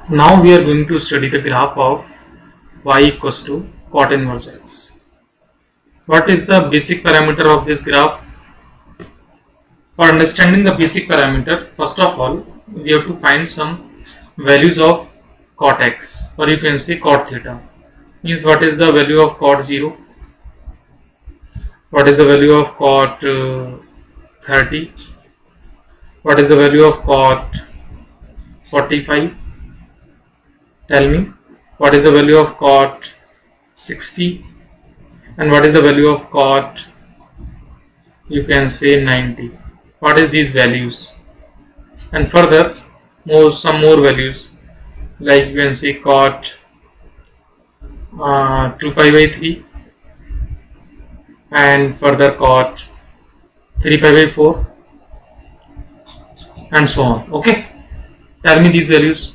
Now we are going to study the graph of y equals to cot inverse x. What is the basic parameter of this graph? For understanding the basic parameter, first of all, we have to find some values of cot x, or you can say cot theta. Means what is the value of cot 0? What is the value of cot 30? What is the value of cot 45? Tell me. What is the value of cot 60? And what is the value of cot, you can say, 90? What is these values? And further, some more values, like you can say cot 2 pi by 3, and further cot 3 pi by 4, and so on. Okay, tell me these values.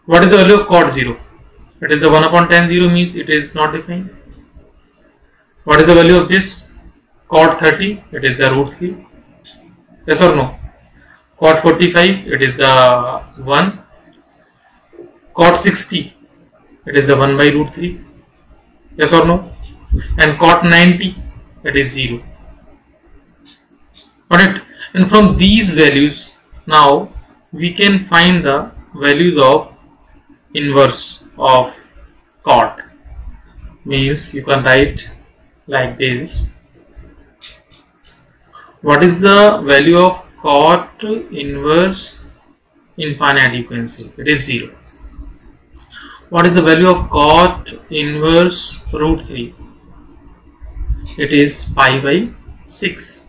What is the value of cot 0? It is the 1 upon tan 0, means it is not defined. What is the value of this? Cot 30, it is the root 3. Yes or no? Cot 45, it is the 1. Cot 60, it is the 1 by root 3. Yes or no? And cot 90, it is 0. Got it? And from these values, now we can find the values of inverse of cot. Means you can write like this. What is the value of cot inverse infinite? You can say it is 0. What is the value of cot inverse root 3? It is pi by 6.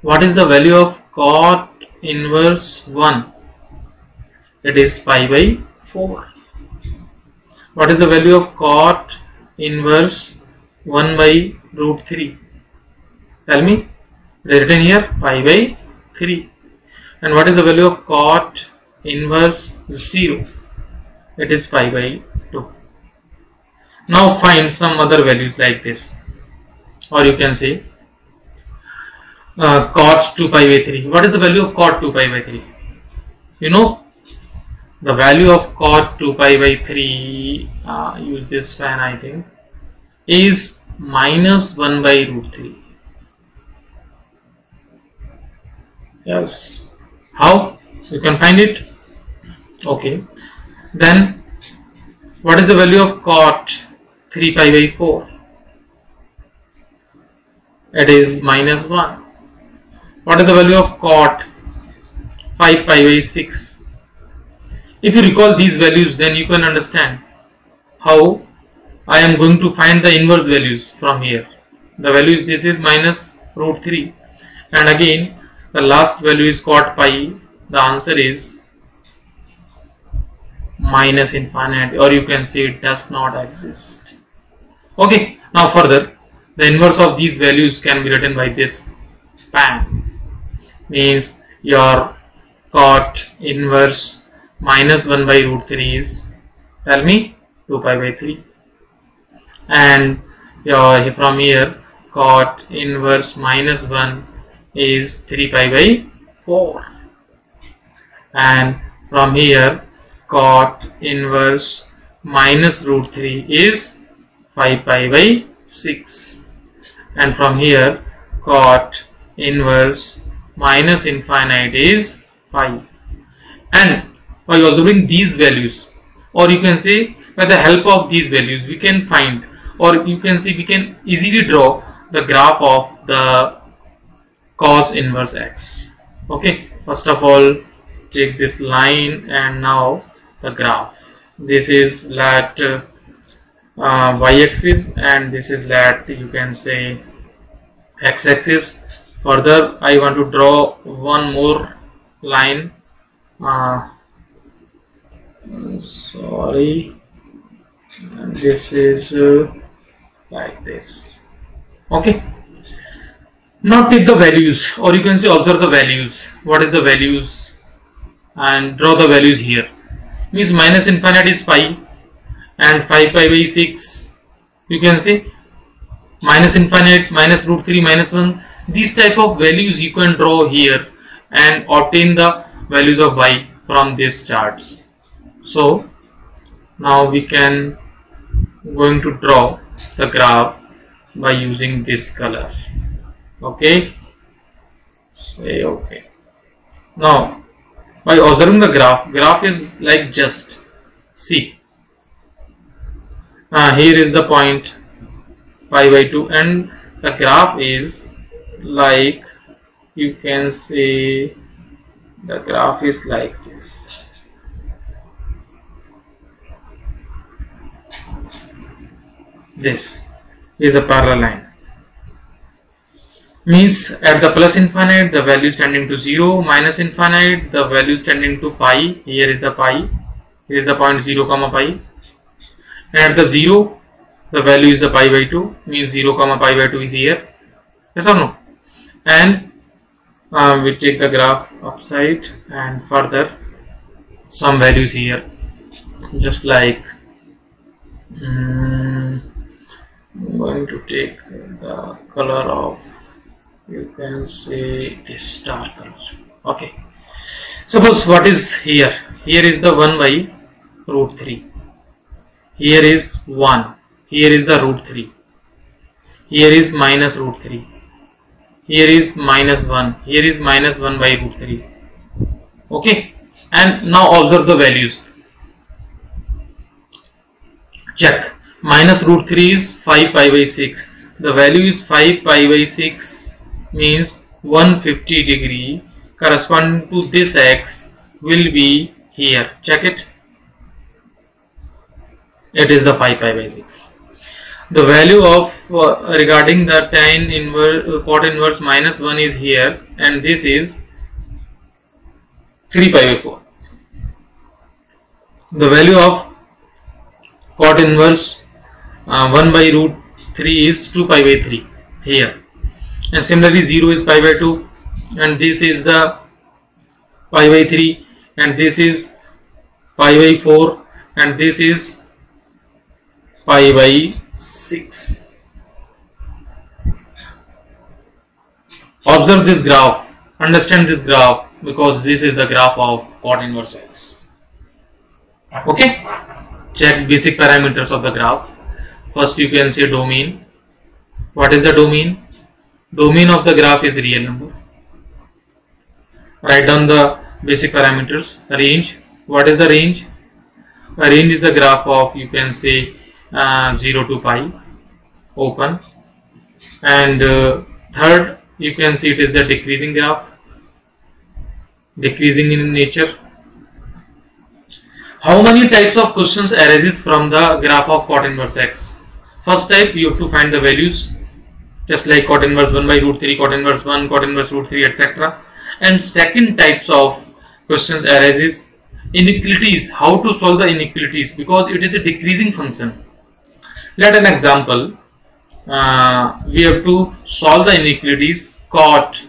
What is the value of cot inverse 1? It is pi by 4. What is the value of cot inverse 1 by root 3? Tell me. It is written here, pi by 3. And what is the value of cot inverse 0? It is pi by 2. Now find some other values like this, or you can say cot 2 pi by 3. What is the value of cot 2 pi by 3? You know, the value of cot 2 pi by 3, use this pen I think, is minus 1 by root 3. Yes. How? You can find it? Okay. Then what is the value of cot 3 pi by 4? It is minus 1. What is the value of cot 5 pi by 6? If you recall these values, then you can understand how I am going to find the inverse values from here. The values, this is minus root 3, and again the last value is cot pi. The answer is minus infinite, or you can say it does not exist. Okay, now further, the inverse of these values can be written by this pan. Means your cot inverse minus 1 by root 3 is, tell me, 2 pi by 3. And your, from here, cot inverse minus 1 is 3 pi by 4. And from here, cot inverse minus root 3 is 5 pi by 6. And from here, cot inverse minus infinite is pi. And by observing these values, or you can say by the help of these values, we can find, or you can see we can easily draw the graph of the cos inverse x. Okay, first of all, take this line, and now the graph. This is that y-axis, and this is that, you can say, x-axis. Further, I want to draw one more line. Sorry, and this is like this. Okay. Now take the values, or you can say observe the values. What is the values? And draw the values here. Means minus infinite is pi, and 5 pi by 6, you can say minus infinite, minus root 3, minus 1. These type of values you can draw here and obtain the values of y from these charts. So now we can going to draw the graph by using this color. Okay, say okay. Now by observing the graph is like just see, here is the point pi by 2 and the graph is like, you can say the graph is like this. This is a parallel line. Means at the plus infinite the value is tending to 0, minus infinite the value is tending to pi. Here is the pi, here is the point 0 comma pi, and at the 0 the value is the pi by 2, means 0 comma pi by 2 is here. Yes or no? And we take the graph upside and further some values here, just like I'm going to take the color of, you can say this dark color. Okay, suppose what is here? Here is the 1 by root 3. Here is 1. Here is the root 3. Here is minus root 3. Here is minus 1. Here is minus 1 by root 3. Okay, and now observe the values. Check. Minus root 3 is 5 pi by 6. The value is 5 pi by 6, means 150 degree corresponding to this x will be here. Check it. It is the 5 pi by 6. The value of regarding the tan inverse, cot inverse minus 1 is here, and this is 3 pi by 4. The value of cot inverse 1 by root 3 is 2 pi by 3 here, and similarly 0 is pi by 2, and this is the pi by 3, and this is pi by 4, and this is pi by 6. Observe this graph, understand this graph, because this is the graph of cot inverse x. Okay, check basic parameters of the graph. First you can say domain. What is the domain? Domain of the graph is real number. Write down the basic parameters. Range. What is the range? A range is the graph of, you can say 0 to pi, open. And third, you can see it is the decreasing graph, decreasing in nature. How many types of questions arises from the graph of cot inverse x? First type, you have to find the values, just like cot inverse 1 by root 3, cot inverse 1, cot inverse root 3, etc. And second types of questions arises inequalities, how to solve the inequalities, because it is a decreasing function. Let an example, we have to solve the inequalities. Cot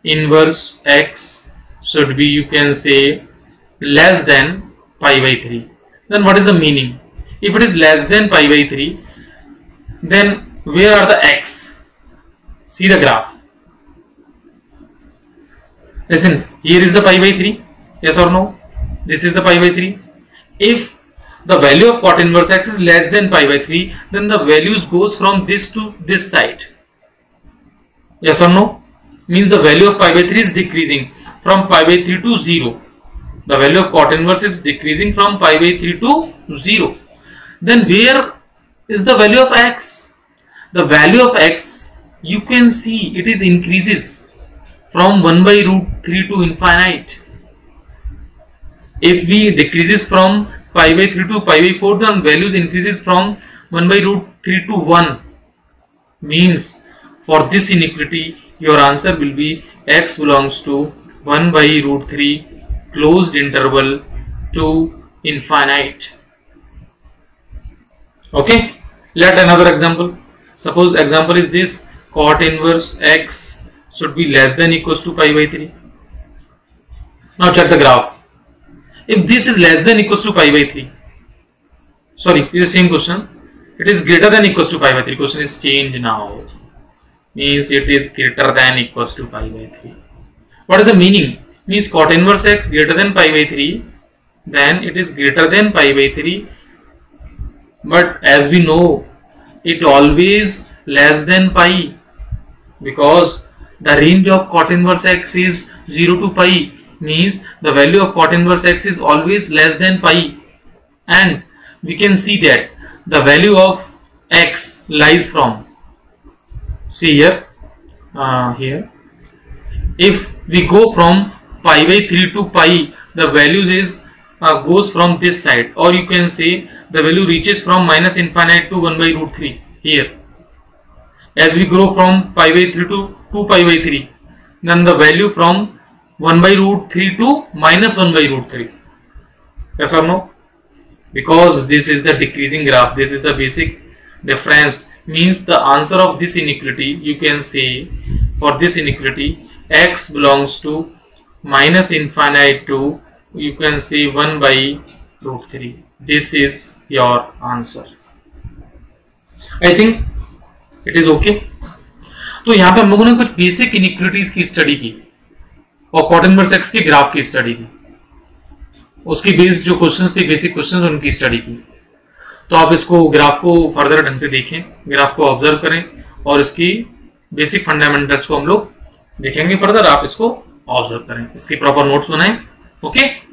inverse x should be, you can say, less than pi by 3. Then what is the meaning? If it is less than pi by 3, then where are the x? See the graph. Listen, here is the pi by 3. Yes or no? This is the pi by 3. If the value of cot inverse x is less than pi by 3, then the values goes from this to this side. Yes or no? Means the value of pi by 3 is decreasing from pi by 3 to 0. The value of cot inverse is decreasing from pi by 3 to 0. Then where is the value of x? The value of x, you can see it is increases from 1 by root 3 to infinite. If we decreases from pi by 3 to pi by 4, then values increases from 1 by root 3 to 1. Means for this inequality, your answer will be x belongs to 1 by root 3 closed interval to infinite. Okay, let another example. Suppose example is this: cot inverse x should be less than equals to pi by 3. Now check the graph. If this is less than equals to pi by 3, sorry, it is the same question. It is greater than equals to pi by 3. Question is changed now. Means it is greater than equals to pi by 3. What is the meaning? Means cot inverse x greater than pi by 3 then it is greater than pi by 3. But as we know, it always less than pi, because the range of cot inverse x is 0 to pi, means the value of cot inverse x is always less than pi. And we can see that the value of x lies from, see here, if we go from pi by 3 to pi, the values is goes from this side, or you can say the value reaches from minus infinite to 1 by root 3 here. As we grow from pi by 3 to 2 pi by 3, then the value from 1 by root 3 to minus 1 by root 3. Yes or no? Because this is the decreasing graph, this is the basic difference, means the answer of this inequality, you can say for this inequality x belongs to minus infinite to, you can say 1 by root 3. This is your answer. I think it is okay. तो यहाँ पे हम लोगों ने कुछ basic inequalities की study की और कॉट इनवर्स एक्स के ग्राफ की स्टडी की, उसकी बेस्ड जो क्वेश्चंस थे, बेसिक क्वेश्चंस, उनकी स्टडी की. तो आप इसको ग्राफ को फर्दर ढंग से देखें, ग्राफ को ऑब्जर्व करें और इसकी बेसिक फंडामेंटल्स को हम लोग देखेंगे फर्दर. आप इसको ऑब्जर्व करें, इसके प्रॉपर नोट्स बनाएं. ओके.